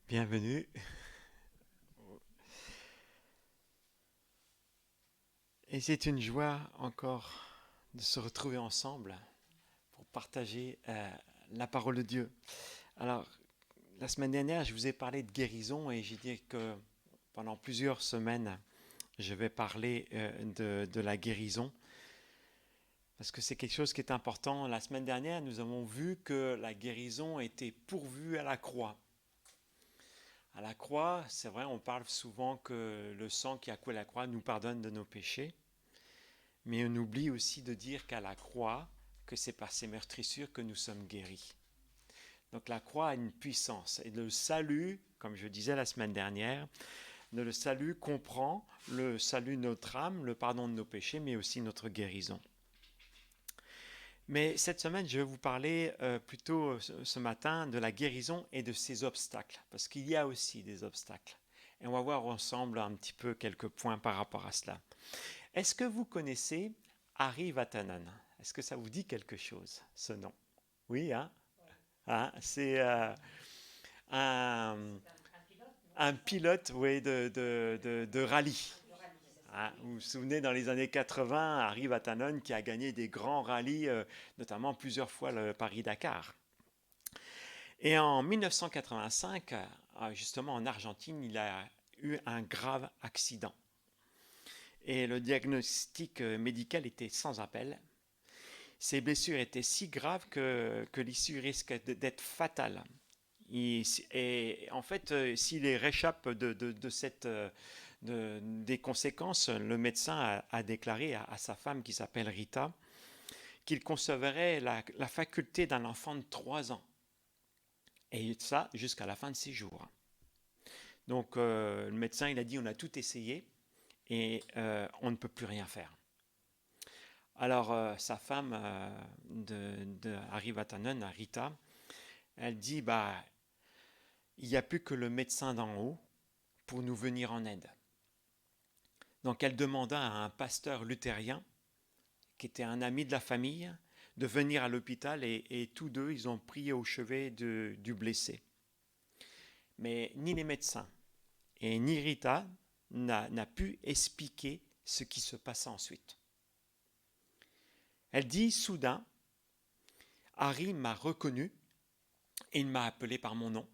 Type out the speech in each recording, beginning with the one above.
Bienvenue. Et c'est une joie encore de se retrouver ensemble pour partager la parole de Dieu. Alors, la semaine dernière, je vous ai parlé de guérison et j'ai dit que pendant plusieurs semaines, je vais parler de la guérison parce que c'est quelque chose qui est important. La semaine dernière, nous avons vu que la guérison était pourvue à la croix. À la croix, c'est vrai, on parle souvent que le sang qui a coulé à la croix nous pardonne de nos péchés. Mais on oublie aussi de dire qu'à la croix, que c'est par ces meurtrissures que nous sommes guéris. Donc la croix a une puissance. Et le salut, comme je disais la semaine dernière, le salut comprend le salut de notre âme, le pardon de nos péchés, mais aussi notre guérison. Mais cette semaine, je vais vous parler plutôt ce matin de la guérison et de ses obstacles, parce qu'il y a aussi des obstacles. Et on va voir ensemble un petit peu quelques points par rapport à cela. Est-ce que vous connaissez Ari Vatanen? Est-ce que ça vous dit quelque chose, ce nom? Oui, hein? C'est un, un pilote, oui, de rallye. Hein, vous vous souvenez, dans les années 80, Ari Vatanen qui a gagné des grands rallyes, notamment plusieurs fois le Paris-Dakar. Et en 1985, justement en Argentine, il a eu un grave accident. Et le diagnostic médical était sans appel. Ces blessures étaient si graves que l'issue risque d'être fatale. Et en fait, s'il réchappe des conséquences, le médecin a déclaré à sa femme qui s'appelle Rita qu'il concevrait la faculté d'un enfant de 3 ans. Et ça jusqu'à la fin de ses jours. Donc le médecin il a dit on a tout essayé et on ne peut plus rien faire. Alors sa femme de Harry Vatanen, Rita, elle dit bah il n'y a plus que le médecin d'en haut pour nous venir en aide. Donc elle demanda à un pasteur luthérien, qui était un ami de la famille, de venir à l'hôpital et tous deux, ils ont prié au chevet du blessé. Mais ni les médecins et ni Rita n'a pu expliquer ce qui se passa ensuite. Elle dit soudain, Harry m'a reconnu et il m'a appelé par mon nom.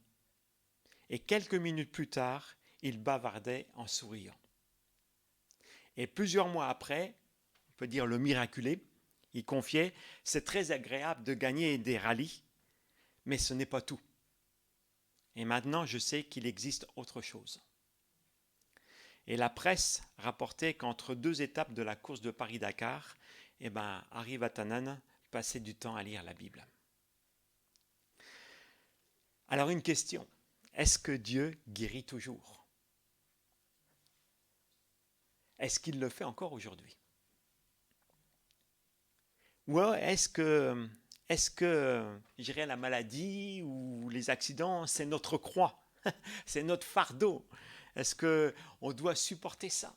Et quelques minutes plus tard, il bavardait en souriant. Et plusieurs mois après, on peut dire le miraculé, il confiait, c'est très agréable de gagner des rallyes, mais ce n'est pas tout. Et maintenant, je sais qu'il existe autre chose. Et la presse rapportait qu'entre deux étapes de la course de Paris-Dakar, Harry Vatanen passait du temps à lire la Bible. Alors une question, est-ce que Dieu guérit toujours? Est-ce qu'il le fait encore aujourd'hui? Ou est-ce que, je dirais, la maladie ou les accidents, c'est notre croix, c'est notre fardeau? Est-ce qu'on doit supporter ça?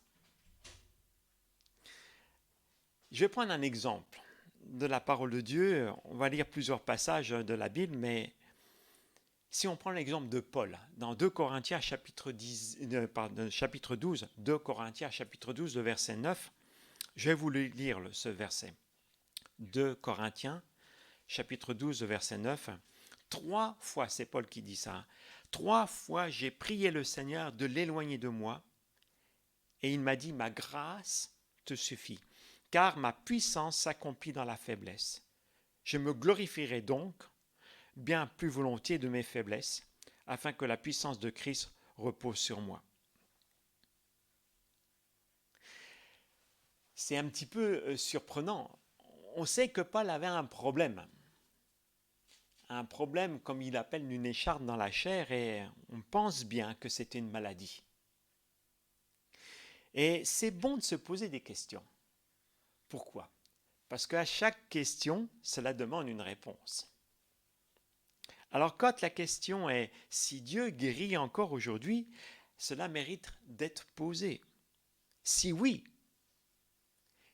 Je vais prendre un exemple de la parole de Dieu. On va lire plusieurs passages de la Bible, mais si on prend l'exemple de Paul, dans 2 Corinthiens chapitre 12, 2 Corinthiens chapitre 12, le verset 9, je vais vous lire ce verset. 2 Corinthiens chapitre 12, verset 9. 3 fois, c'est Paul qui dit ça, 3 fois j'ai prié le Seigneur de l'éloigner de moi, et il m'a dit, ma grâce te suffit, car ma puissance s'accomplit dans la faiblesse. Je me glorifierai donc bien plus volontiers de mes faiblesses, afin que la puissance de Christ repose sur moi. C'est un petit peu surprenant. On sait que Paul avait un problème comme il appelle une écharpe dans la chair, et on pense bien que c'était une maladie. Et c'est bon de se poser des questions. Pourquoi? Parce qu'à chaque question, cela demande une réponse. Alors quand la question est si Dieu guérit encore aujourd'hui, cela mérite d'être posé. Si oui,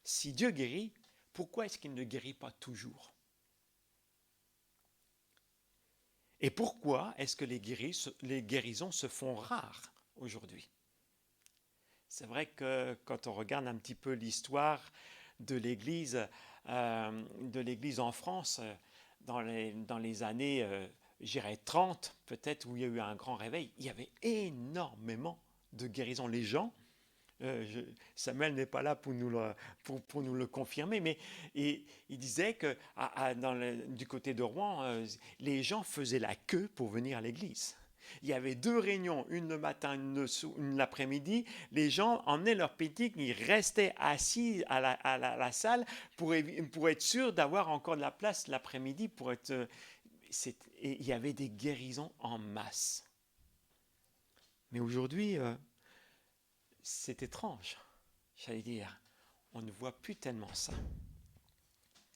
si Dieu guérit, pourquoi est-ce qu'il ne guérit pas toujours? Et pourquoi est-ce que les guérisons se font rares aujourd'hui? C'est vrai que quand on regarde un petit peu l'histoire de l'Église en France, dans les années, j'irais 30, peut-être, où il y a eu un grand réveil, il y avait énormément de guérisons. Les gens, Samuel n'est pas là pour nous le confirmer, mais il disait que du côté de Rouen, les gens faisaient la queue pour venir à l'église. Il y avait 2 réunions, une le matin, une l'après-midi. Les gens emmenaient leur pique-nique, ils restaient assis à la salle pour être sûrs d'avoir encore de la place l'après-midi. Et il y avait des guérisons en masse. Mais aujourd'hui, c'est étrange, j'allais dire. On ne voit plus tellement ça.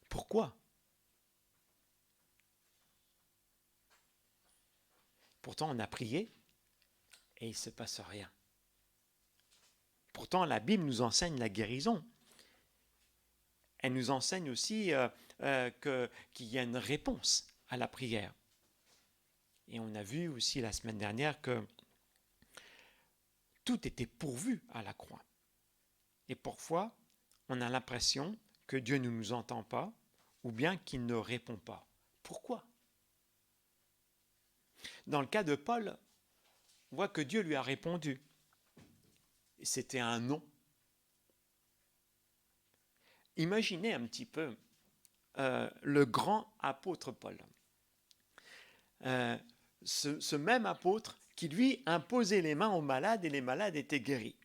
Pourquoi? Pourtant, on a prié et il ne se passe rien. Pourtant, la Bible nous enseigne la guérison. Elle nous enseigne aussi qu'il y a une réponse à la prière. Et on a vu aussi la semaine dernière que tout était pourvu à la croix. Et parfois, on a l'impression que Dieu ne nous entend pas ou bien qu'il ne répond pas. Pourquoi? Dans le cas de Paul, on voit que Dieu lui a répondu. C'était un non. Imaginez un petit peu le grand apôtre Paul. Ce même apôtre qui lui imposait les mains aux malades et les malades étaient guéris.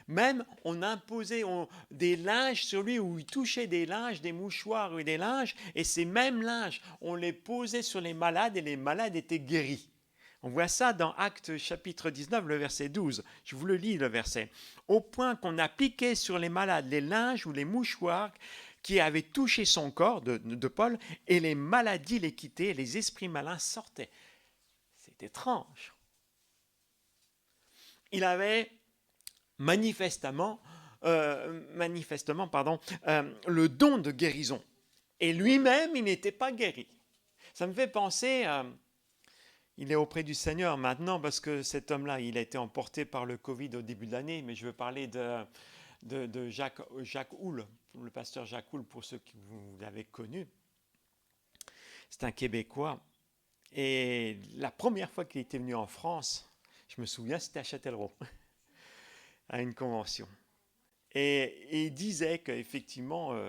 Même on imposait des linges sur lui où il touchait des linges, des mouchoirs ou des linges, et ces mêmes linges, on les posait sur les malades et les malades étaient guéris. On voit ça dans Actes chapitre 19, le verset 12. Je vous le lis, le verset. Au point qu'on appliquait sur les malades les linges ou les mouchoirs qui avaient touché son corps de Paul, et les maladies les quittaient, et les esprits malins sortaient. C'est étrange. Il avait manifestement, le don de guérison. Et lui-même, il n'était pas guéri. Ça me fait penser, il est auprès du Seigneur maintenant parce que cet homme-là, il a été emporté par le Covid au début de l'année, mais je veux parler de Jacques Houle, le pasteur Jacques Houle, pour ceux qui vous l'avez connu. C'est un Québécois. Et la première fois qu'il était venu en France, je me souviens, c'était à Châtellerault, à une convention. Et il disait qu'effectivement,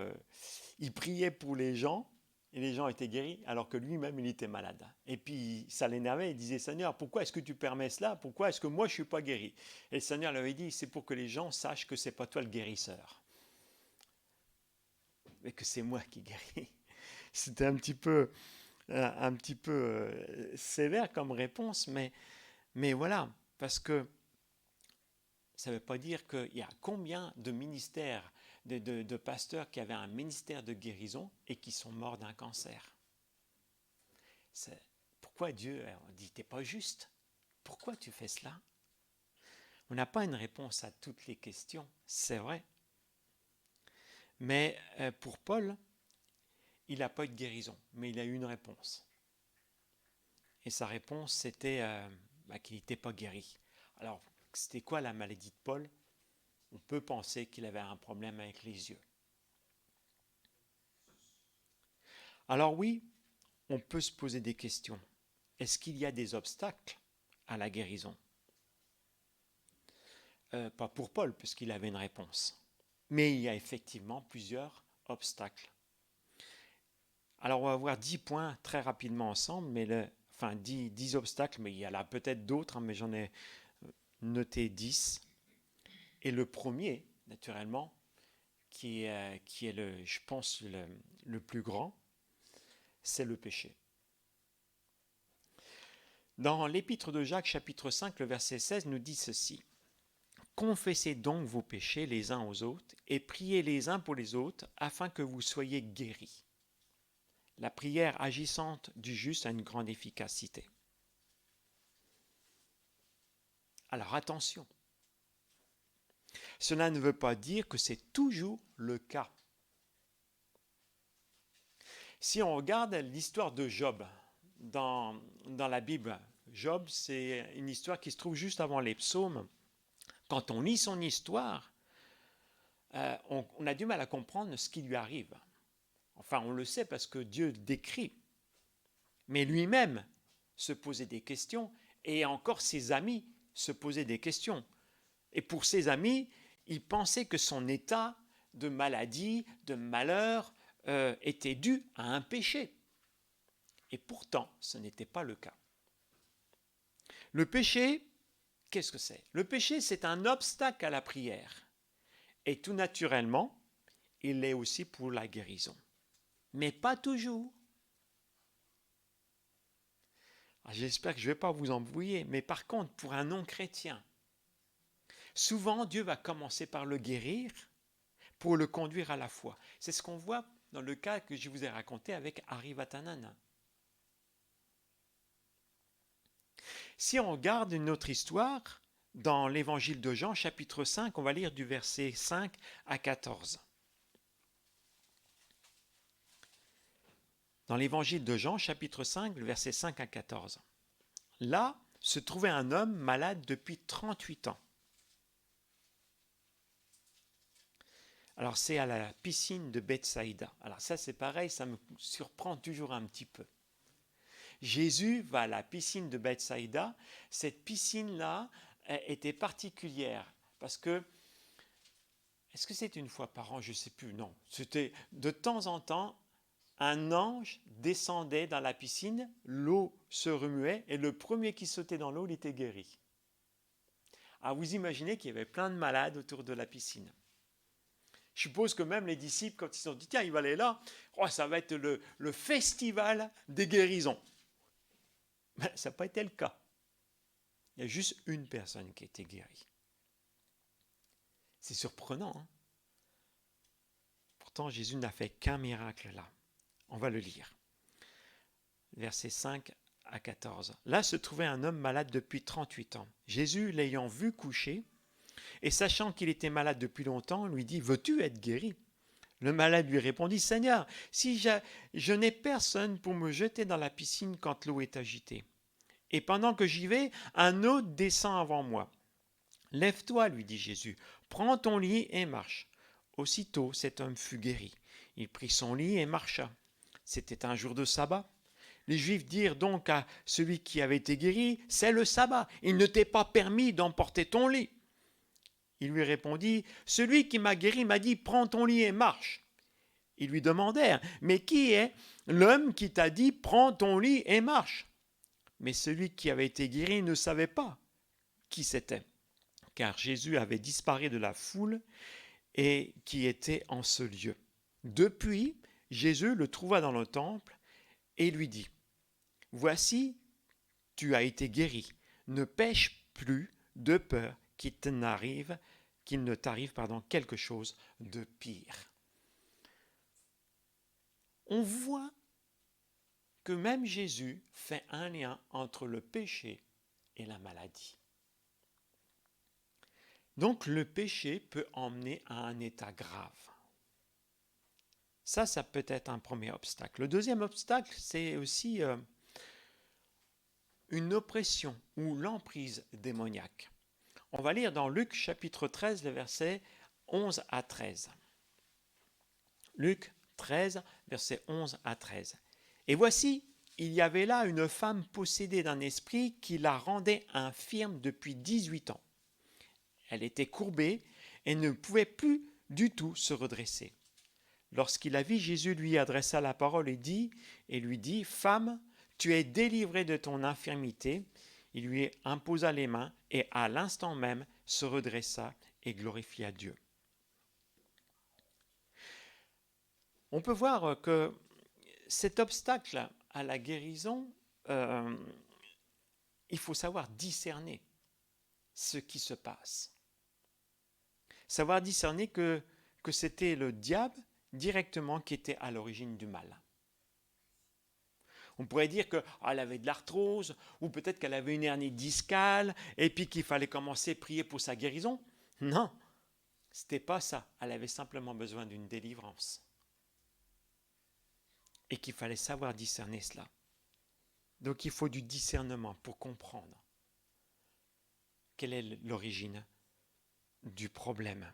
il priait pour les gens, et les gens étaient guéris, alors que lui-même, il était malade. Et puis, ça l'énervait, il disait, Seigneur, pourquoi est-ce que tu permets cela? Pourquoi est-ce que moi, je ne suis pas guéri? Et le Seigneur lui avait dit, c'est pour que les gens sachent que ce n'est pas toi le guérisseur, mais que c'est moi qui guéris. C'était un petit peu sévère comme réponse, mais voilà, parce que ça ne veut pas dire qu'il y a combien de ministères, de pasteurs qui avaient un ministère de guérison et qui sont morts d'un cancer. Pourquoi Dieu dit, t'es pas juste? Pourquoi tu fais cela? On n'a pas une réponse à toutes les questions, c'est vrai. Mais pour Paul, il n'a pas eu de guérison, mais il a eu une réponse. Et sa réponse, c'était qu'il n'était pas guéri. Alors, c'était quoi la maladie de Paul? On peut penser qu'il avait un problème avec les yeux. Alors oui, on peut se poser des questions. Est-ce qu'il y a des obstacles à la guérison? Pas pour Paul, puisqu'il avait une réponse. Mais il y a effectivement plusieurs obstacles. Alors on va voir 10 points très rapidement ensemble, mais 10 obstacles, mais il y en a peut-être d'autres, mais j'en ai noté 10. Et le premier, naturellement, qui est je pense, le plus grand, c'est le péché. Dans l'épître de Jacques, chapitre 5, le verset 16, nous dit ceci. Confessez donc vos péchés les uns aux autres et priez les uns pour les autres afin que vous soyez guéris. La prière agissante du juste a une grande efficacité. Alors attention, cela ne veut pas dire que c'est toujours le cas. Si on regarde l'histoire de Job, dans la Bible. Job, c'est une histoire qui se trouve juste avant les psaumes. Quand on lit son histoire, on a du mal à comprendre ce qui lui arrive. Enfin, on le sait parce que Dieu le décrit. Mais lui-même se posait des questions et encore ses amis se posaient des questions. Et pour ses amis, il pensait que son état de maladie, de malheur, était dû à un péché. Et pourtant, ce n'était pas le cas. Le péché, qu'est-ce que c'est? Le péché, c'est un obstacle à la prière. Et tout naturellement, il l'est aussi pour la guérison. Mais pas toujours. J'espère que je ne vais pas vous embrouiller, mais par contre, pour un non-chrétien, souvent Dieu va commencer par le guérir pour le conduire à la foi. C'est ce qu'on voit dans le cas que je vous ai raconté avec Ari Vatanan. Si on regarde une autre histoire, dans l'évangile de Jean, chapitre 5, on va lire du verset 5 à 14. Dans l'évangile de Jean, chapitre 5, le verset 5 à 14. Là se trouvait un homme malade depuis 38 ans. Alors c'est à la piscine de Bethsaïda. Alors ça c'est pareil, ça me surprend toujours un petit peu. Jésus va à la piscine de Bethsaïda. Cette piscine-là était particulière parce que, est-ce que c'est une fois par an? Je ne sais plus, non. C'était de temps en temps, un ange descendait dans la piscine, l'eau se remuait et le premier qui sautait dans l'eau, il était guéri. Alors vous imaginez qu'il y avait plein de malades autour de la piscine. Je suppose que même les disciples, quand ils se sont dit, tiens, il va aller là, oh, ça va être le festival des guérisons. Mais ça n'a pas été le cas. Il y a juste une personne qui a été guérie. C'est surprenant, hein? Pourtant, Jésus n'a fait qu'un miracle là. On va le lire. Versets 5 à 14. Là se trouvait un homme malade depuis 38 ans. Jésus, l'ayant vu coucher, et sachant qu'il était malade depuis longtemps, lui dit, veux-tu être guéri? Le malade lui répondit, Seigneur, si je n'ai personne pour me jeter dans la piscine quand l'eau est agitée. Et pendant que j'y vais, un autre descend avant moi. Lève-toi, lui dit Jésus, prends ton lit et marche. Aussitôt cet homme fut guéri. Il prit son lit et marcha. C'était un jour de sabbat. Les Juifs dirent donc à celui qui avait été guéri, c'est le sabbat, il ne t'est pas permis d'emporter ton lit. Il lui répondit, celui qui m'a guéri m'a dit, prends ton lit et marche. Ils lui demandèrent, mais qui est l'homme qui t'a dit, prends ton lit et marche? Mais celui qui avait été guéri ne savait pas qui c'était, car Jésus avait disparu de la foule et qui était en ce lieu. Depuis, Jésus le trouva dans le temple et lui dit, voici, tu as été guéri, ne pêche plus de peur qu'il ne t'arrive quelque chose de pire. On voit que même Jésus fait un lien entre le péché et la maladie. Donc le péché peut emmener à un état grave. Ça peut être un premier obstacle. Le deuxième obstacle, c'est aussi une oppression ou l'emprise démoniaque. On va lire dans Luc chapitre 13, les versets 11 à 13. Luc 13, versets 11 à 13. Et voici, il y avait là une femme possédée d'un esprit qui la rendait infirme depuis 18 ans. Elle était courbée et ne pouvait plus du tout se redresser. Lorsqu'il la vit, Jésus lui adressa la parole et lui dit, femme, tu es délivrée de ton infirmité. Il lui imposa les mains et à l'instant même se redressa et glorifia Dieu. On peut voir que cet obstacle à la guérison, il faut savoir discerner ce qui se passe. Savoir discerner que c'était le diable directement qui était à l'origine du mal. On pourrait dire qu'elle avait de l'arthrose, ou peut-être qu'elle avait une hernie discale, et puis qu'il fallait commencer à prier pour sa guérison. Non, ce n'était pas ça. Elle avait simplement besoin d'une délivrance. Et qu'il fallait savoir discerner cela. Donc il faut du discernement pour comprendre quelle est l'origine du problème.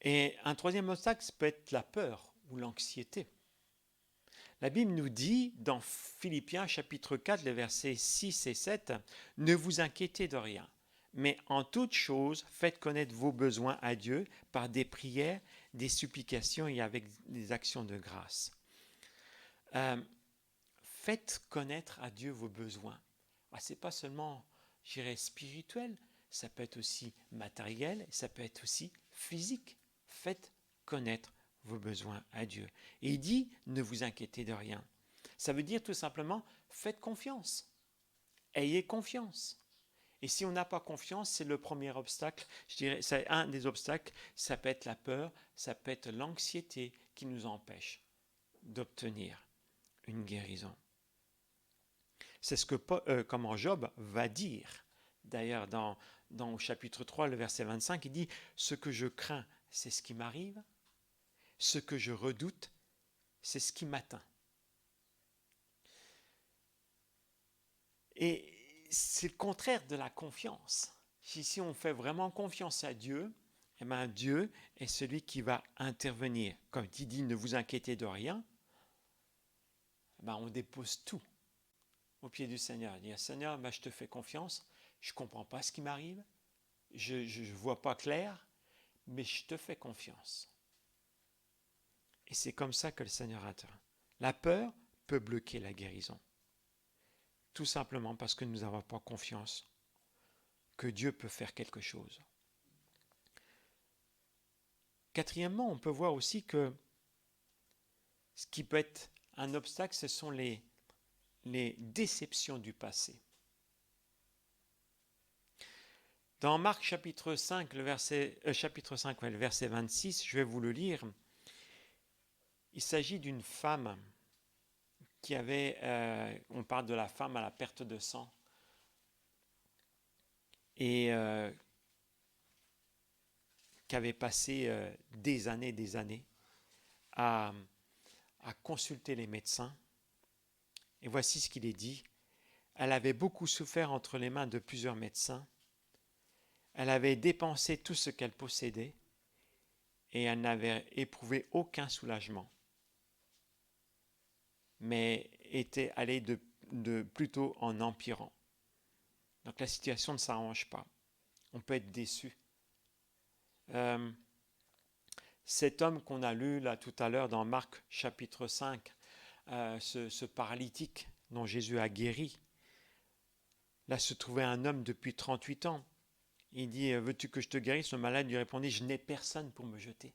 Et un troisième obstacle peut être la peur ou l'anxiété. La Bible nous dit dans Philippiens chapitre 4, les versets 6 et 7, « Ne vous inquiétez de rien, mais en toute chose, faites connaître vos besoins à Dieu par des prières, des supplications et avec des actions de grâce. » Faites connaître à Dieu vos besoins. Ce n'est pas seulement, je dirais, spirituel, ça peut être aussi matériel, ça peut être aussi physique. Faites connaître vos besoins à Dieu. Et il dit, ne vous inquiétez de rien. Ça veut dire tout simplement, faites confiance. Ayez confiance. Et si on n'a pas confiance, c'est le premier obstacle. Je dirais, c'est un des obstacles, ça peut être la peur, ça peut être l'anxiété qui nous empêche d'obtenir une guérison. C'est ce que comment Job va dire. D'ailleurs, dans au chapitre 3, le verset 25, il dit « Ce que je crains, c'est ce qui m'arrive. Ce que je redoute, c'est ce qui m'atteint. » Et c'est le contraire de la confiance. Si on fait vraiment confiance à Dieu, eh bien Dieu est celui qui va intervenir. Comme il dit « Ne vous inquiétez de rien », on dépose tout au pied du Seigneur. Il dit « Seigneur, je te fais confiance, je ne comprends pas ce qui m'arrive, je ne vois pas clair, mais je te fais confiance. » Et c'est comme ça que le Seigneur intervient. La peur peut bloquer la guérison. Tout simplement parce que nous n'avons pas confiance que Dieu peut faire quelque chose. Quatrièmement, on peut voir aussi que ce qui peut être un obstacle, ce sont les déceptions du passé. Dans Marc chapitre 5, le verset 26, je vais vous le lire. Il s'agit d'une femme qui avait, on parle de la femme à la perte de sang, et qui avait passé des années à consulter les médecins. Et voici ce qu'il est dit. Elle avait beaucoup souffert entre les mains de plusieurs médecins. Elle avait dépensé tout ce qu'elle possédait et elle n'avait éprouvé aucun soulagement, mais était allée plutôt en empirant. Donc la situation ne s'arrange pas. On peut être déçu. Cet homme qu'on a lu là tout à l'heure dans Marc chapitre 5, ce paralytique dont Jésus a guéri, là se trouvait un homme depuis 38 ans. Il dit, veux-tu que je te guérisse? Le malade lui répondit, je n'ai personne pour me jeter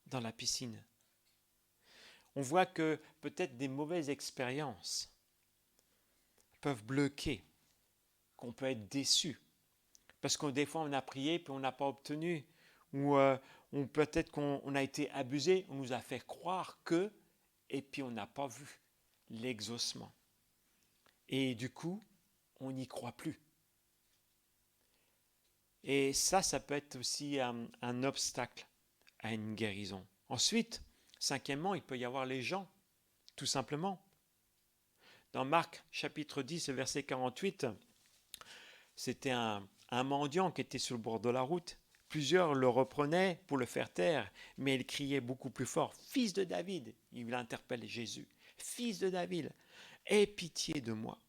dans la piscine. On voit que peut-être des mauvaises expériences peuvent bloquer, qu'on peut être déçu. Parce que des fois on a prié puis on n'a pas obtenu. Ou peut-être qu'on a été abusé, on nous a fait croire que, et puis on n'a pas vu l'exaucement. Et du coup, on n'y croit plus. Et ça peut être aussi un obstacle à une guérison. Ensuite, cinquièmement, il peut y avoir les gens, tout simplement. Dans Marc chapitre 10, verset 48, c'était un mendiant qui était sur le bord de la route. Plusieurs le reprenaient pour le faire taire, mais il criait beaucoup plus fort, « Fils de David !» Il interpelle Jésus, « Fils de David, aie pitié de moi !»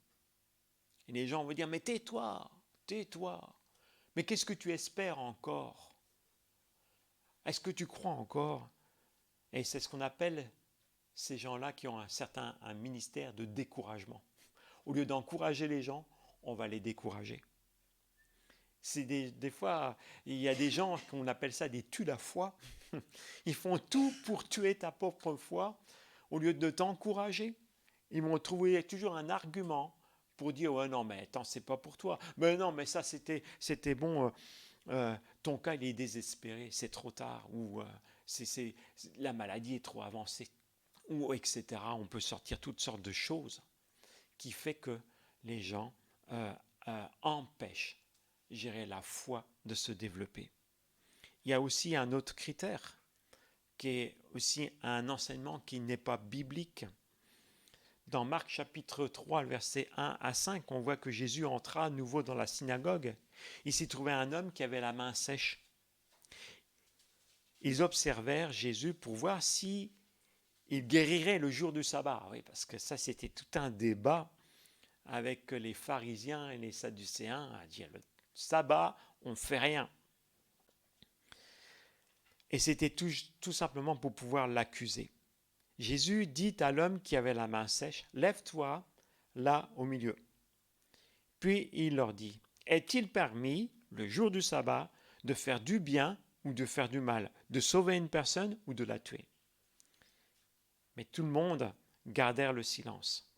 Et les gens vont dire, « Mais tais-toi, tais-toi ! Mais qu'est-ce que tu espères encore? Est-ce que tu crois encore ?» Et c'est ce qu'on appelle ces gens-là qui ont un ministère de découragement. Au lieu d'encourager les gens, on va les décourager. C'est des fois, il y a des gens qu'on appelle ça des tue-la-foi. Ils font tout pour tuer ta propre foi. Au lieu de t'encourager, ils vont trouver toujours un argument pour dire « Ouais, non, mais attends, c'est pas pour toi. Mais non, mais ça, c'était bon. Ton cas, il est désespéré. C'est trop tard. » Ou la maladie est trop avancée. Ou etc. On peut sortir toutes sortes de choses qui fait que les gens empêchent, la foi de se développer. Il y a aussi un autre critère qui est aussi un enseignement qui n'est pas biblique. Dans Marc chapitre 3, versets 1 à 5, on voit que Jésus entra à nouveau dans la synagogue. Il s'y trouvait un homme qui avait la main sèche. Ils observèrent Jésus pour voir si il guérirait le jour du sabbat. Oui, parce que ça, c'était tout un débat avec les pharisiens et les sadducéens à dire le sabbat, on ne fait rien. Et c'était tout simplement pour pouvoir l'accuser. Jésus dit à l'homme qui avait la main sèche, « Lève-toi là au milieu. » Puis il leur dit, « Est-il permis, le jour du sabbat, de faire du bien ou de faire du mal, de sauver une personne ou de la tuer ?» Mais tout le monde gardèrent le silence.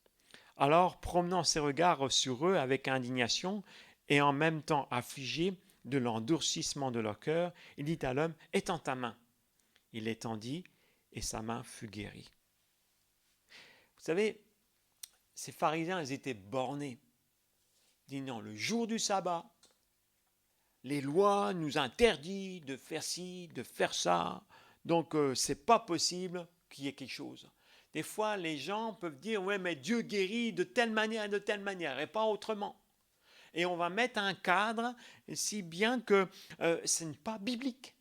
Alors, promenant ses regards sur eux avec indignation et en même temps affligé de l'endurcissement de leur cœur, il dit à l'homme, « Étends ta main. » Il l'étendit et sa main fut guérie. Vous savez, ces pharisiens, ils étaient bornés. Ils disent non, le jour du sabbat, les lois nous interdisent de faire ci, de faire ça, donc c'est pas possible qu'il y ait quelque chose. Des fois, les gens peuvent dire, ouais, mais Dieu guérit de telle manière et pas autrement. Et on va mettre un cadre, si bien que ce n'est pas biblique.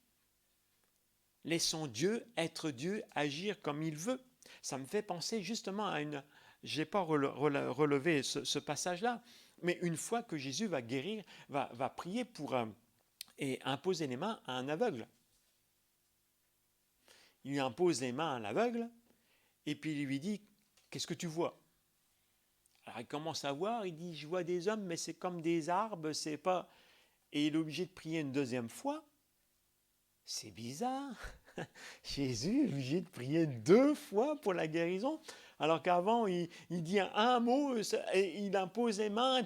Laissons Dieu être Dieu, agir comme il veut. Ça me fait penser justement à une... Je n'ai pas relevé ce passage-là, mais une fois que Jésus va guérir, va prier pour et imposer les mains à un aveugle. Il lui impose les mains à l'aveugle, et puis il lui dit, qu'est-ce que tu vois? Alors il commence à voir, il dit, je vois des hommes, mais c'est comme des arbres, c'est pas... Et il est obligé de prier une deuxième fois. C'est bizarre. Jésus est obligé de prier 2 fois pour la guérison, alors qu'avant, il dit un mot, et il impose les mains.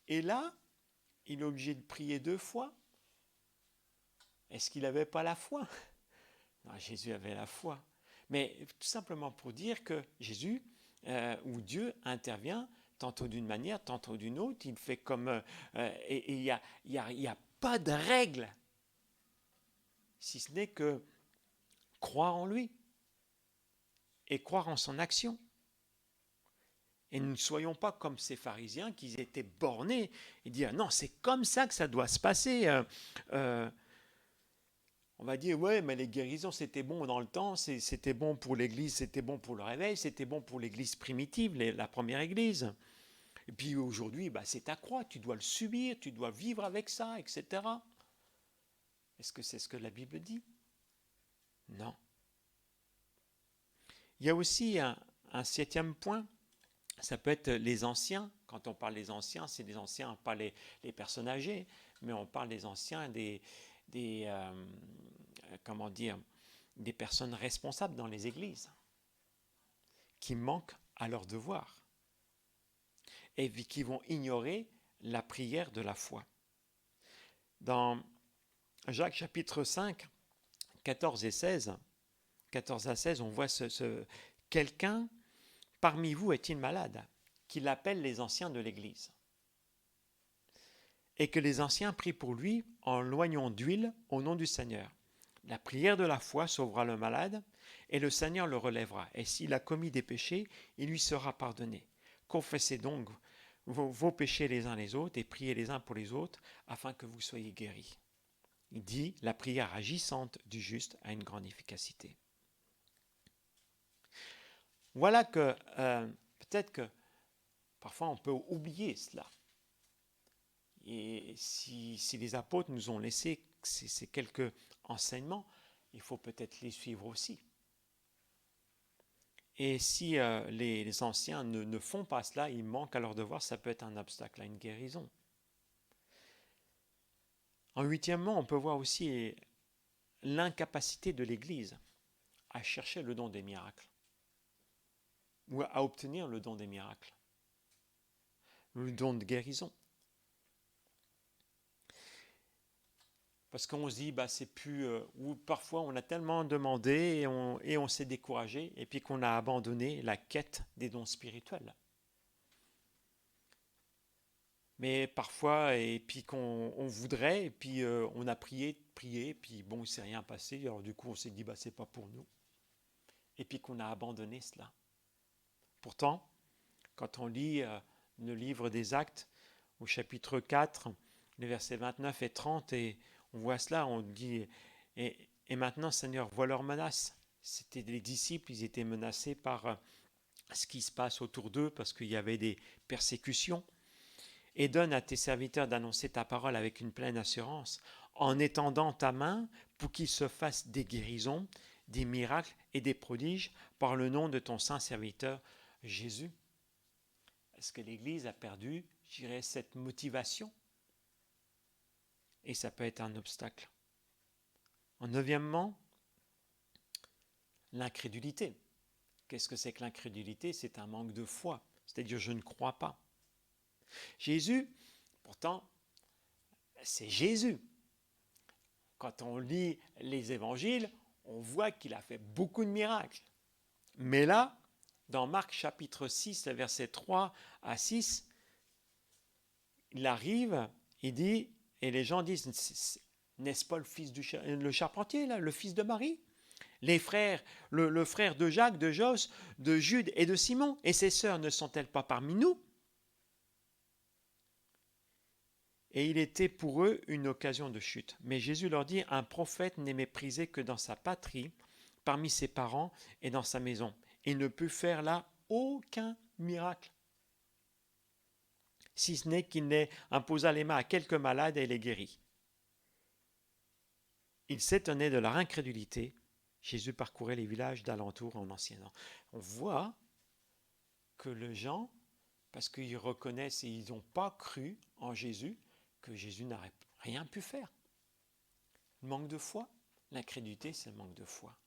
Et là, il est obligé de prier 2 fois. Est-ce qu'il n'avait pas la foi? Non, Jésus avait la foi. Mais tout simplement pour dire que Jésus, ou Dieu, intervient tantôt d'une manière, tantôt d'une autre. Il fait comme... et il n'y a pas de règle, si ce n'est que croire en lui et croire en son action. Et nous ne soyons pas comme ces pharisiens qui étaient bornés et dire non, c'est comme ça que ça doit se passer. On va dire ouais, mais les guérisons c'était bon dans le temps, c'était bon pour l'église, c'était bon pour le réveil, c'était bon pour l'église primitive, la première église. Et puis aujourd'hui, c'est ta croix, tu dois le subir, tu dois vivre avec ça, etc. Est-ce que c'est ce que la Bible dit? Non. Il y a aussi un 7e point, ça peut être les anciens. Quand on parle des anciens, c'est des anciens, pas les personnes âgées, mais on parle des anciens, des personnes responsables dans les églises, qui manquent à leur devoir et qui vont ignorer la prière de la foi. Dans Jacques chapitre 5, 14 à 16, on voit quelqu'un parmi vous est-il malade, qu'il appelle les anciens de l'Église, et que les anciens prient pour lui en loignant d'huile au nom du Seigneur. La prière de la foi sauvera le malade, et le Seigneur le relèvera. Et s'il a commis des péchés, il lui sera pardonné. Confessez donc vos péchés les uns les autres, et priez les uns pour les autres, afin que vous soyez guéris. Il dit, la prière agissante du juste a une grande efficacité. Voilà que peut-être que parfois on peut oublier cela. Et si les apôtres nous ont laissé ces quelques enseignements, il faut peut-être les suivre aussi. Et si les anciens ne font pas cela, ils manquent à leur devoir, ça peut être un obstacle à une guérison. En 8e, on peut voir aussi l'incapacité de l'Église à chercher le don des miracles, ou à obtenir le don des miracles, le don de guérison. Parce qu'on se dit, c'est plus... ou parfois on a tellement demandé et on s'est découragé, et puis qu'on a abandonné la quête des dons spirituels. Mais parfois, et puis qu'on voudrait, et puis on a prié, et puis bon, il ne s'est rien passé, alors du coup on s'est dit, c'est pas pour nous. Et puis qu'on a abandonné cela. Pourtant, Quand on lit le livre des Actes, au chapitre 4, les versets 29 et 30, et on voit cela, on dit, et maintenant, Seigneur, vois leurs menaces. C'était des disciples, ils étaient menacés par ce qui se passe autour d'eux, parce qu'il y avait des persécutions. Et donne à tes serviteurs d'annoncer ta parole avec une pleine assurance, en étendant ta main pour qu'il se fasse des guérisons, des miracles et des prodiges par le nom de ton saint serviteur Jésus. Est-ce que l'Église a perdu, je dirais, cette motivation? Et ça peut être un obstacle. En neuvièmement, l'incrédulité. Qu'est-ce que c'est que l'incrédulité? C'est un manque de foi, c'est-à-dire je ne crois pas. Jésus, pourtant, c'est Jésus. Quand on lit les évangiles, on voit qu'il a fait beaucoup de miracles. Mais là, dans Marc chapitre 6, versets 3 à 6, il arrive, il dit, et les gens disent, n'est-ce pas le fils le charpentier, là, le fils de Marie? Les frères, le frère de Jacques, de Jos, de Jude et de Simon, et ses sœurs ne sont-elles pas parmi nous? Et il était pour eux une occasion de chute. Mais Jésus leur dit, un prophète n'est méprisé que dans sa patrie, parmi ses parents et dans sa maison. Il ne peut faire là aucun miracle, si ce n'est qu'il n'ait imposé les mains à quelques malades et les guérit. Il s'étonnait de leur incrédulité. Jésus parcourait les villages d'alentour en enseignant. On voit que les gens, parce qu'ils reconnaissent et ils n'ont pas cru en Jésus, que Jésus n'a rien pu faire. Le manque de foi, l'incrédulité, c'est le manque de foi.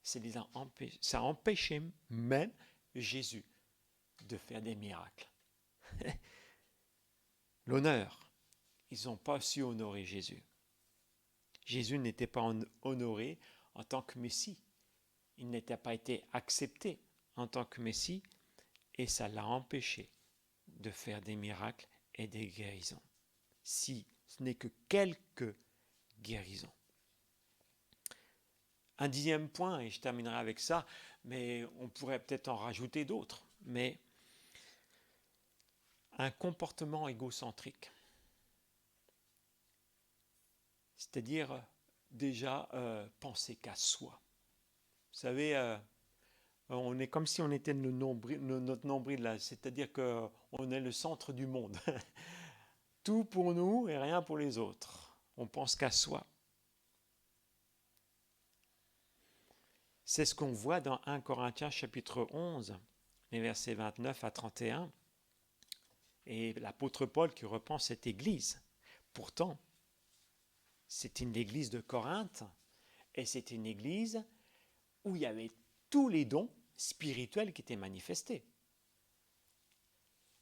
Ça a empêché même Jésus de faire des miracles. L'honneur, ils n'ont pas su honorer Jésus. Jésus n'était pas honoré en tant que Messie. Il n'était pas été accepté en tant que Messie et ça l'a empêché de faire des miracles et des guérisons. Si ce n'est que quelques guérisons. Un dixième point, et je terminerai avec ça, mais on pourrait peut-être en rajouter d'autres, mais un comportement égocentrique. C'est-à-dire déjà penser qu'à soi. Vous savez, on est comme si on était notre nombril là, c'est-à-dire qu'on est le centre du monde. Tout pour nous et rien pour les autres. On pense qu'à soi. C'est ce qu'on voit dans 1 Corinthiens chapitre 11, les versets 29 à 31. Et l'apôtre Paul qui reprend cette église. Pourtant, c'est une église de Corinthe et c'est une église où il y avait tous les dons spirituels qui étaient manifestés.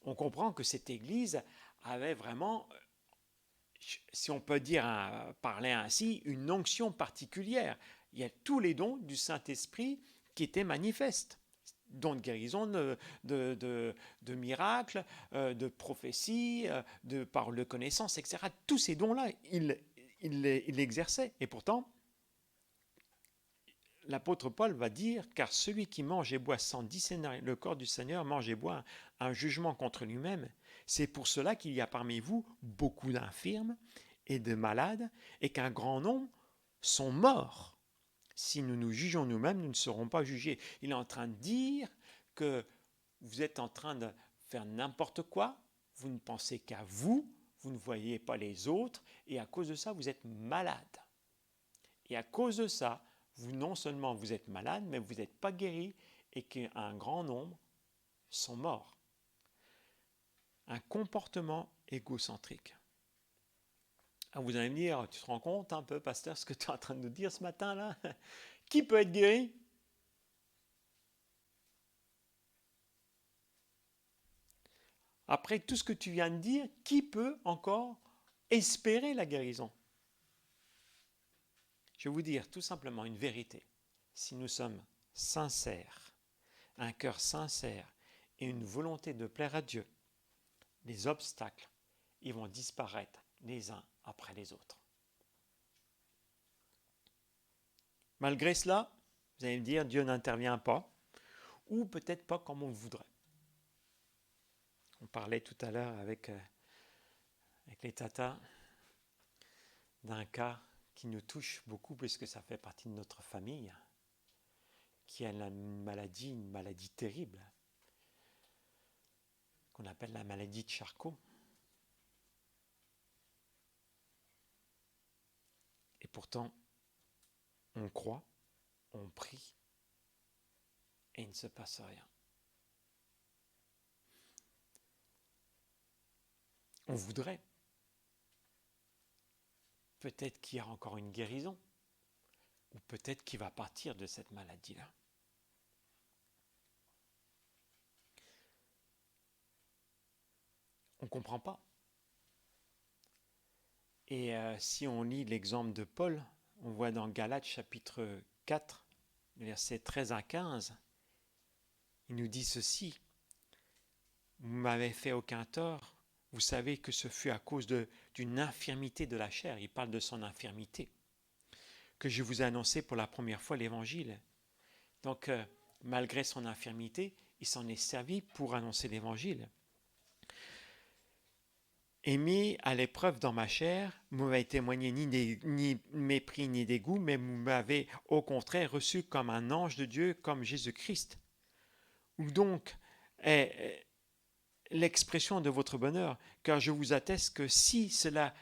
On comprend que cette église avait vraiment, si on peut dire, parler ainsi, une onction particulière. Il y a tous les dons du Saint-Esprit qui étaient manifestes. Dons de guérison, de miracles, de prophétie, de paroles de connaissance, etc. Tous ces dons-là, il l'exerçait. Et pourtant, l'apôtre Paul va dire, car celui qui mange et boit sans discerner le corps du Seigneur mange et boit un jugement contre lui-même. C'est pour cela qu'il y a parmi vous beaucoup d'infirmes et de malades, et qu'un grand nombre sont morts. Si nous nous jugeons nous-mêmes, nous ne serons pas jugés. Il est en train de dire que vous êtes en train de faire n'importe quoi, vous ne pensez qu'à vous, vous ne voyez pas les autres, et à cause de ça, vous êtes malade. Et à cause de ça, vous non seulement vous êtes malade, mais vous n'êtes pas guéri, et qu'un grand nombre sont morts. Un comportement égocentrique. Alors vous allez me dire, tu te rends compte un peu, pasteur, ce que tu es en train de nous dire ce matin-là? Qui peut être guéri? Après tout ce que tu viens de dire, qui peut encore espérer la guérison? Je vais vous dire tout simplement une vérité. Si nous sommes sincères, un cœur sincère et une volonté de plaire à Dieu, les obstacles, ils vont disparaître les uns après les autres. Malgré cela, vous allez me dire, Dieu n'intervient pas, ou peut-être pas comme on voudrait. On parlait tout à l'heure avec les tatas d'un cas qui nous touche beaucoup puisque ça fait partie de notre famille, qui a une maladie terrible, qu'on appelle la maladie de Charcot. Et pourtant, on croit, on prie, et il ne se passe rien. On voudrait. Peut-être qu'il y a encore une guérison, ou peut-être qu'il va partir de cette maladie-là. On ne comprend pas. Et si on lit l'exemple de Paul, on voit dans Galates chapitre 4, versets 13 à 15, il nous dit ceci: vous ne m'avez fait aucun tort, vous savez que ce fut à cause d'une infirmité de la chair, il parle de son infirmité, que je vous ai annoncé pour la première fois l'évangile. Donc, malgré son infirmité, il s'en est servi pour annoncer l'évangile. Et mis à l'épreuve dans ma chair, vous m'avez témoigné ni mépris ni dégoût, mais vous m'avez au contraire reçu comme un ange de Dieu, comme Jésus-Christ. Où donc est l'expression de votre bonheur, car je vous atteste que si cela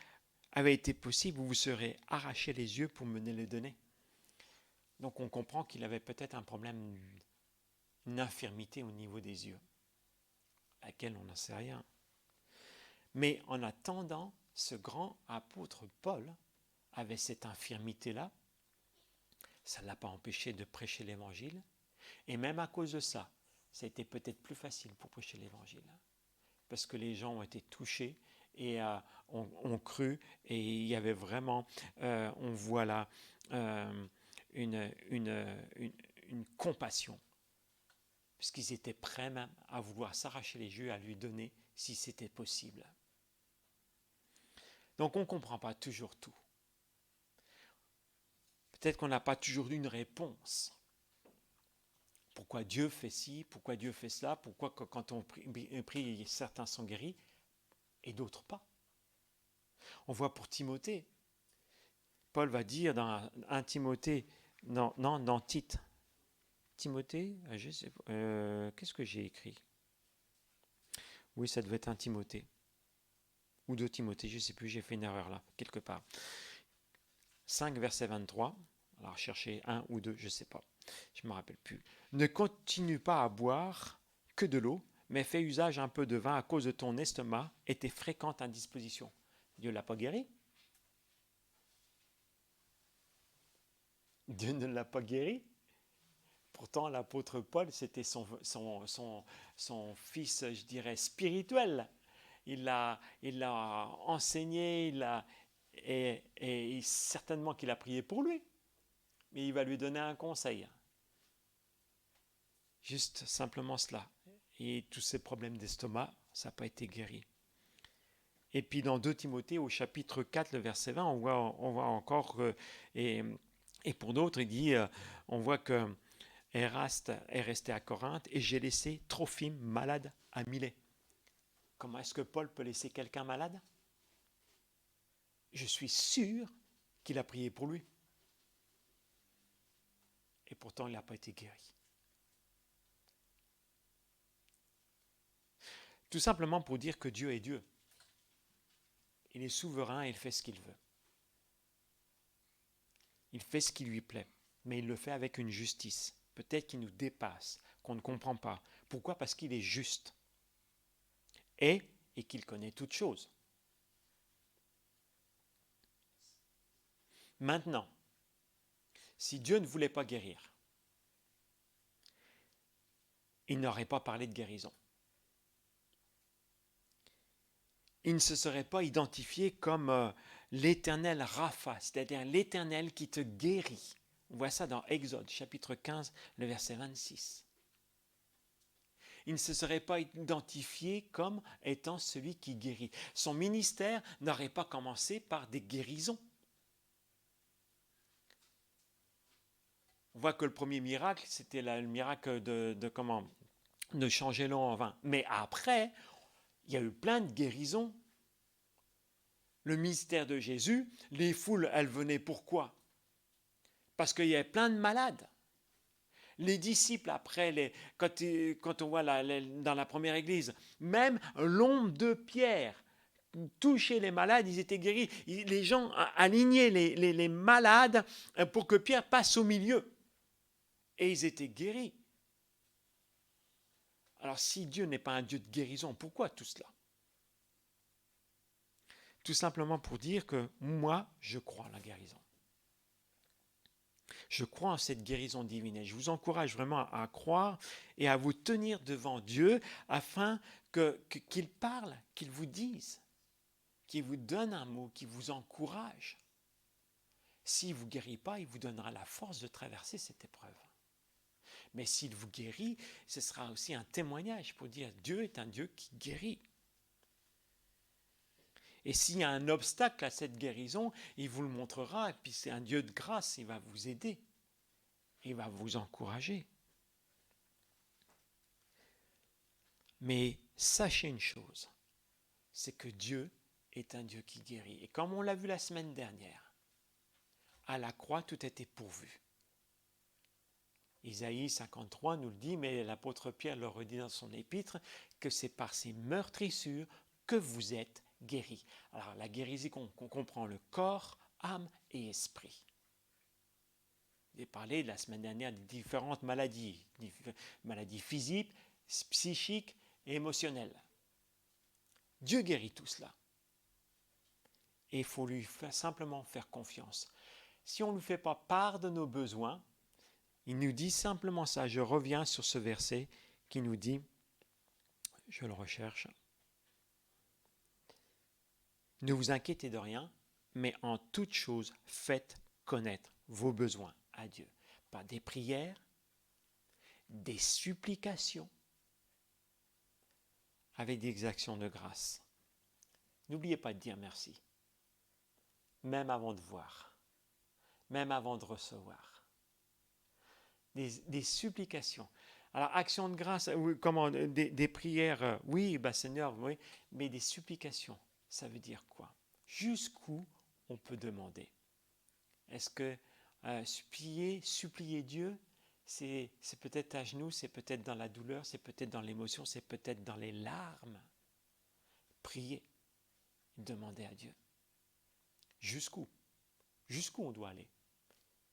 avait été possible, vous vous serez arraché les yeux pour me les donner. Donc on comprend qu'il avait peut-être un problème, une infirmité au niveau des yeux, à laquelle on n'en sait rien. Mais en attendant, ce grand apôtre Paul avait cette infirmité-là. Ça ne l'a pas empêché de prêcher l'évangile. Et même à cause de ça, ça a été peut-être plus facile pour prêcher l'évangile. Parce que les gens ont été touchés et ont cru. Et il y avait vraiment, on voit là, une compassion. Puisqu'ils étaient prêts même à vouloir s'arracher les yeux, à lui donner si c'était possible. Donc on ne comprend pas toujours tout. Peut-être qu'on n'a pas toujours une réponse. Pourquoi Dieu fait ci, pourquoi Dieu fait cela, pourquoi quand on prie, certains sont guéris et d'autres pas. On voit pour Timothée, Paul va dire dans 1 Timothée, dans Tite, Timothée, je sais pas, qu'est-ce que j'ai écrit? Oui, ça devait être 1 Timothée. Ou 2 Timothée, je ne sais plus, j'ai fait une erreur là, quelque part. 5, verset 23. Alors, cherchez 1 ou 2, je ne sais pas. Je ne me rappelle plus. Ne continue pas à boire que de l'eau, mais fais usage un peu de vin à cause de ton estomac et tes fréquentes indispositions. Dieu ne l'a pas guéri. Dieu ne l'a pas guéri. Pourtant, l'apôtre Paul, c'était son fils, je dirais, spirituel. Il l'a enseigné, et certainement qu'il a prié pour lui. Mais il va lui donner un conseil. Juste simplement cela. Et tous ces problèmes d'estomac, ça n'a pas été guéri. Et puis dans 2 Timothée, au chapitre 4, le verset 20, on voit encore, et pour d'autres, il dit, on voit que Eraste est resté à Corinthe et j'ai laissé Trophime malade à Milet. Comment est-ce que Paul peut laisser quelqu'un malade? Je suis sûr qu'il a prié pour lui. Et pourtant, il n'a pas été guéri. Tout simplement pour dire que Dieu est Dieu. Il est souverain et il fait ce qu'il veut. Il fait ce qui lui plaît, mais il le fait avec une justice, peut-être qui nous dépasse, qu'on ne comprend pas. Pourquoi? Parce qu'il est juste et qu'il connaît toutes choses. Maintenant, si Dieu ne voulait pas guérir, il n'aurait pas parlé de guérison. Il ne se serait pas identifié comme l'Éternel Rapha, c'est-à-dire l'Éternel qui te guérit. On voit ça dans Exode, chapitre 15, le verset 26. Il ne se serait pas identifié comme étant celui qui guérit. Son ministère n'aurait pas commencé par des guérisons. On voit que le premier miracle, c'était le miracle de changer l'eau en vin. Mais après, Il y a eu plein de guérisons. Le mystère de Jésus, les foules, elles venaient pourquoi? Parce qu'il y avait plein de malades. Les disciples, après, quand on voit dans la première église, même l'ombre de Pierre touchait les malades, ils étaient guéris. Les gens alignaient les malades pour que Pierre passe au milieu. Et ils étaient guéris. Alors si Dieu n'est pas un Dieu de guérison, pourquoi tout cela? Tout simplement pour dire que moi, je crois à la guérison. Je crois en cette guérison divine et je vous encourage vraiment à croire et à vous tenir devant Dieu afin qu'il parle, qu'il vous dise, qu'il vous donne un mot, qu'il vous encourage. S'il ne vous guérit pas, il vous donnera la force de traverser cette épreuve. Mais s'il vous guérit, ce sera aussi un témoignage pour dire Dieu est un Dieu qui guérit. Et s'il y a un obstacle à cette guérison, il vous le montrera, et puis c'est un Dieu de grâce, il va vous aider, il va vous encourager. Mais sachez une chose, c'est que Dieu est un Dieu qui guérit. Et comme on l'a vu la semaine dernière, à la croix, tout était pourvu. Isaïe 53 nous le dit, mais l'apôtre Pierre le redit dans son épître, que c'est par ces meurtrissures que vous êtes guéris. Alors la guérison qu'on comprend le corps, âme et esprit. J'ai parlé la semaine dernière des différentes maladies physiques, psychiques et émotionnelles. Dieu guérit tout cela. Et il faut lui simplement faire confiance. Si on ne lui fait pas part de nos besoins, il nous dit simplement ça. Je reviens sur ce verset qui nous dit, je le recherche, ne vous inquiétez de rien, mais en toute chose, faites connaître vos besoins à Dieu. Par des prières, des supplications, avec des actions de grâce. N'oubliez pas de dire merci, même avant de voir, même avant de recevoir. Des supplications. Alors, action de grâce, des prières, oui, Seigneur, oui, mais des supplications, ça veut dire quoi? Jusqu'où on peut demander? Est-ce que supplier Dieu, c'est peut-être à genoux, c'est peut-être dans la douleur, c'est peut-être dans l'émotion, c'est peut-être dans les larmes. Prier, demander à Dieu. Jusqu'où? Jusqu'où on doit aller?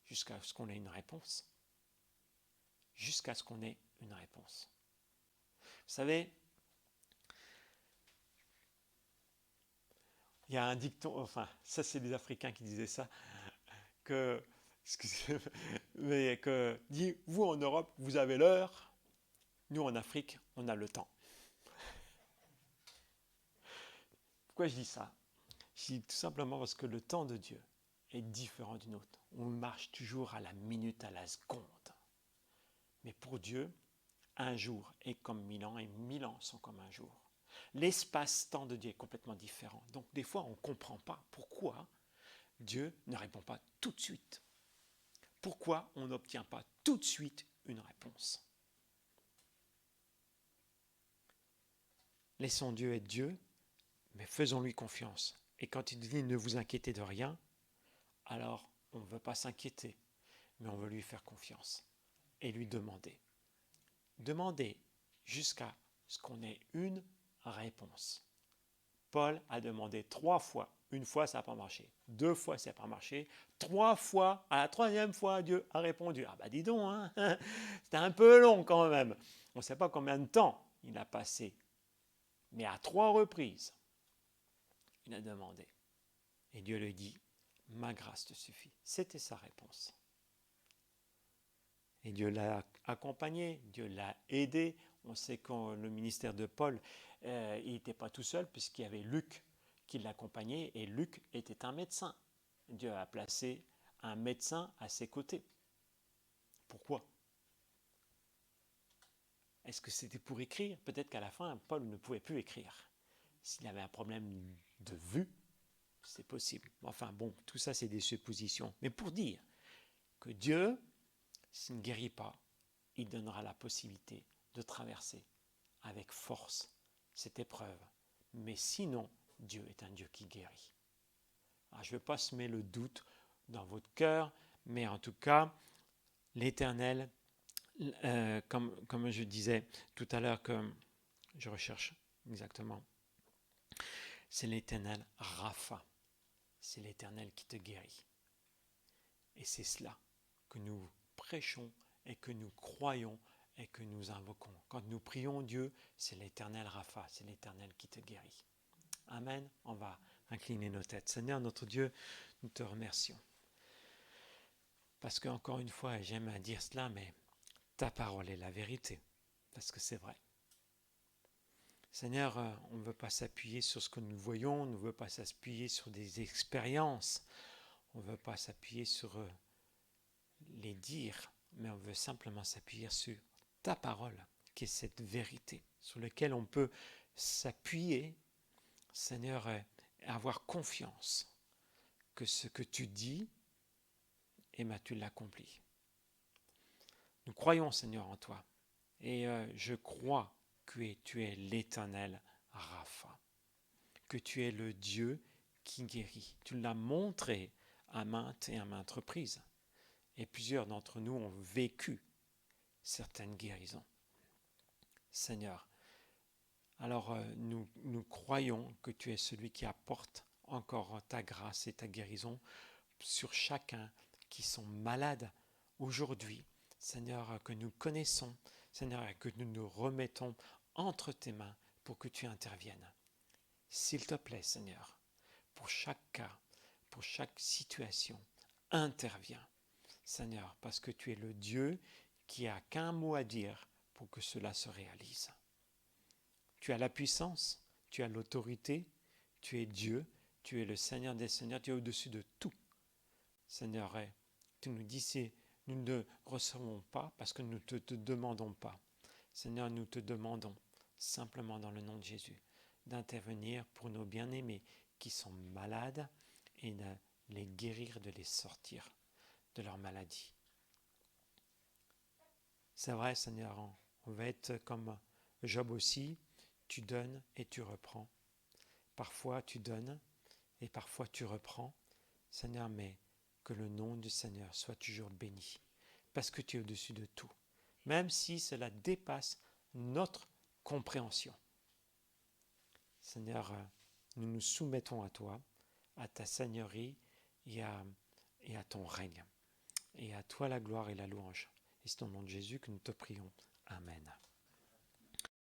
Jusqu'à ce qu'on ait une réponse. Jusqu'à ce qu'on ait une réponse. Vous savez, il y a un dicton, enfin, ça c'est les Africains qui disaient ça, mais que dit, vous en Europe, vous avez l'heure, nous en Afrique, on a le temps. Pourquoi je dis ça? Je dis tout simplement parce que le temps de Dieu est différent du nôtre. On marche toujours à la minute, à la seconde. Mais pour Dieu, un jour est comme 1000 ans et 1000 ans sont comme un jour. L'espace-temps de Dieu est complètement différent. Donc des fois, on ne comprend pas pourquoi Dieu ne répond pas tout de suite. Pourquoi on n'obtient pas tout de suite une réponse? Laissons Dieu être Dieu, mais faisons-lui confiance. Et quand il dit ne vous inquiétez de rien, alors on ne veut pas s'inquiéter, mais on veut lui faire confiance et lui demander. Demander jusqu'à ce qu'on ait une réponse. Paul a demandé 3 fois. Une fois, ça n'a pas marché. 2 fois, ça n'a pas marché. 3 fois, à la 3e fois, Dieu a répondu. Ah bah dis donc, hein, c'était un peu long quand même. On ne sait pas combien de temps il a passé. Mais à 3 reprises, il a demandé. Et Dieu lui dit, ma grâce te suffit. C'était sa réponse. Et Dieu l'a accompagné, Dieu l'a aidé. On sait que le ministère de Paul, il n'était pas tout seul puisqu'il y avait Luc qui l'accompagnait et Luc était un médecin. Dieu a placé un médecin à ses côtés. Pourquoi? Est-ce que c'était pour écrire? Peut-être qu'à la fin, Paul ne pouvait plus écrire. S'il avait un problème de vue, c'est possible. Enfin bon, tout ça c'est des suppositions. Mais pour dire que Dieu, s'il ne guérit pas, il donnera la possibilité de traverser avec force cette épreuve mais sinon, Dieu est un Dieu qui guérit. Alors, je ne veux pas semer le doute dans votre cœur, mais en tout cas, l'Éternel, comme je disais tout à l'heure, que je recherche exactement, c'est l'Éternel Rapha, c'est l'Éternel qui te guérit. Et c'est cela que nous prêchons et que nous croyons et que nous invoquons. Quand nous prions Dieu, c'est l'Éternel Rapha, c'est l'Éternel qui te guérit. Amen. On va incliner nos têtes. Seigneur, notre Dieu, nous te remercions. Parce qu'encore une fois, et j'aime à dire cela, mais ta parole est la vérité. Parce que c'est vrai. Seigneur, on ne veut pas s'appuyer sur ce que nous voyons, on ne veut pas s'appuyer sur des expériences, on ne veut pas s'appuyer sur les dires, mais on veut simplement s'appuyer sur ta parole, qui est cette vérité, sur laquelle on peut s'appuyer, Seigneur, et avoir confiance que ce que tu dis, tu l'accomplis. Nous croyons, Seigneur, en toi, et je crois que tu es l'Éternel Rapha, que tu es le Dieu qui guérit. Tu l'as montré à maintes et à maintes reprises. Et plusieurs d'entre nous ont vécu certaines guérisons. Seigneur, alors nous croyons que tu es celui qui apporte encore ta grâce et ta guérison sur chacun qui sont malades aujourd'hui. Seigneur, que nous connaissons, Seigneur, et que nous nous remettons entre tes mains pour que tu interviennes. S'il te plaît, Seigneur, pour chaque cas, pour chaque situation, interviens. Seigneur, parce que tu es le Dieu qui a qu'un mot à dire pour que cela se réalise. Tu as la puissance, tu as l'autorité, tu es Dieu, tu es le Seigneur des Seigneurs, tu es au-dessus de tout. Seigneur, tu nous dis si nous ne recevons pas parce que nous ne te demandons pas. Seigneur, nous te demandons simplement dans le nom de Jésus d'intervenir pour nos bien-aimés qui sont malades et de les guérir, de les sortir de leur maladie. C'est vrai, Seigneur, on va être comme Job aussi, tu donnes et tu reprends. Parfois tu donnes et parfois tu reprends. Seigneur, mais que le nom du Seigneur soit toujours béni, parce que tu es au-dessus de tout, même si cela dépasse notre compréhension. Seigneur, nous nous soumettons à toi, à ta seigneurie et à ton règne. Et à toi la gloire et la louange. Et c'est au nom de Jésus que nous te prions. Amen.